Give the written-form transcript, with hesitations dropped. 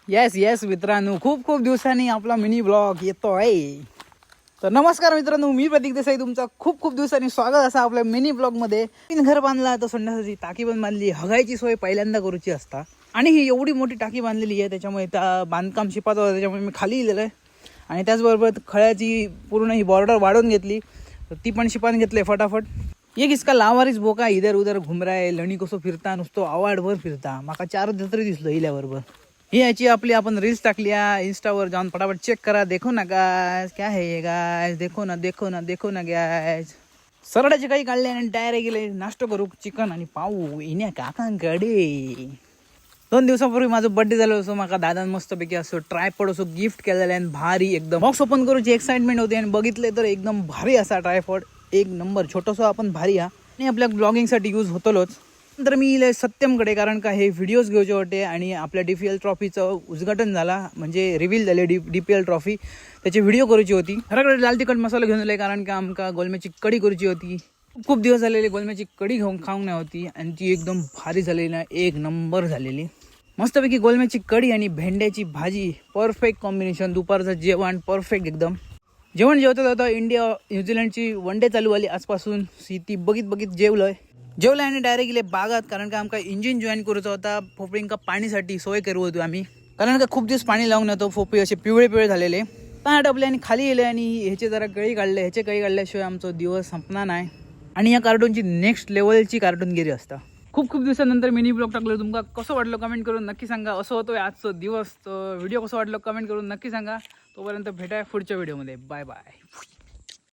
Yes yes मित्रांनो, खूप खूप दिवसांनी आपला मिनी ब्लॉग येतो आहे. तर नमस्कार मित्रांनो, मी प्रतीक देसाई, तुमचा खूप खूप दिवसांनी स्वागत असा आपल्या मिनी ब्लॉगमध्ये. तीन घर बांधला तर संध्याकाळची टाकी पण बांधली, हगायची सोय पहिल्यांदा करूची असता. आणि ही एवढी मोठी टाकी बांधलेली आहे, त्याच्यामुळे त्या बांधकाम शिपाचं होतं, त्याच्यामुळे मी खाली लिहिलेलं आहे. आणि त्याचबरोबर खळ्याची पूर्ण ही बॉर्डर वाढवून घेतली, तर ती पण शिपान घेतले फटाफट. एक इसका लावारीच बोका इधर उधर घुमराय, लणी कसो फिरता नुसतो आवाडभर फिरता. माका 4 तरी दिसलो इल्याबरोबर. ही याची आपली आपण रील्स टाकली इंस्टावर, जाऊन फटाफट चेक करा. देखो ना गायज, क्या है ये गायज, देखो ना देखो ना देखो ना गायज. सरड्याचे काही काढले आणि डायरेक्ट गेले नाश्ता करू, चिकन आणि पाऊ इन्या काकांकडे. 2 दिवसापूर्वी माझं बर्थडे झालं असो, माका दादान मस्तपैकी असं ट्रायपॉड असो गिफ्ट केलेलं आणि भारी एकदम. बॉक्स ओपन करूची एक्साइटमेंट होती आणि बघितले तर एकदम भारी असा ट्रायपॉड, एक नंबर छोटंसं आपण भारी आणि आपल्या ब्लॉगिंगसाठी यूज होतलोच. नंतर मी इले सत्यमकडे, कारण का हे व्हिडिओज घेऊचे होते आणि आपल्या DPL ट्रॉफीचं उद्घाटन झाला, म्हणजे रिव्हील झाले DPL ट्रॉफी, त्याची व्हिडिओ करूची होती. घराकडे लाल तिखट मसाला घेऊन आले, कारण का आमका गोलम्याची कढी करूची होती. खूप दिवस झालेले गोलम्याची कढी खाऊन नाही होती आणि ती एकदम भारी झालेली ना, एक नंबर झालेली. मस्तपैकी गोलम्याची कढी आणि भेंड्याची भाजी, परफेक्ट कॉम्बिनेशन. दुपारचं जेवण परफेक्ट एकदम. जेवण जेवता इंडिया न्यूझीलंडची वन डे चालू आली आजपासून. ती बघित जेवलोय आणि डायरेक्ट गेले बागात, कारण का आमका इंजिन जॉईन करूचा होता. फोपळींका पाणीसाठी सोय करू होतो आम्ही, कारण का खूप दिवस पाणी लावून येतो, फोपळी असे पिवळे झालेले. पाणी टपले आणि खाली गेले आणि ह्याचे जरा कळी काढल्याशिवाय आमचा दिवस संपणार नाही. आणि या कार्टूनची नेक्स्ट लेवलची कार्टूनगिरी असता. खूप दिवसानंतर मिनी ब्लॉग टाकलो. तुमका कसं वाटलं कमेंट करून नक्की सांगा. असं होतोय आजचं दिवस. व्हिडिओ कसं वाटलं कमेंट करून नक्की सांगा. तोपर्यंत भेटाय पुढच्या व्हिडिओमध्ये. Bye bye.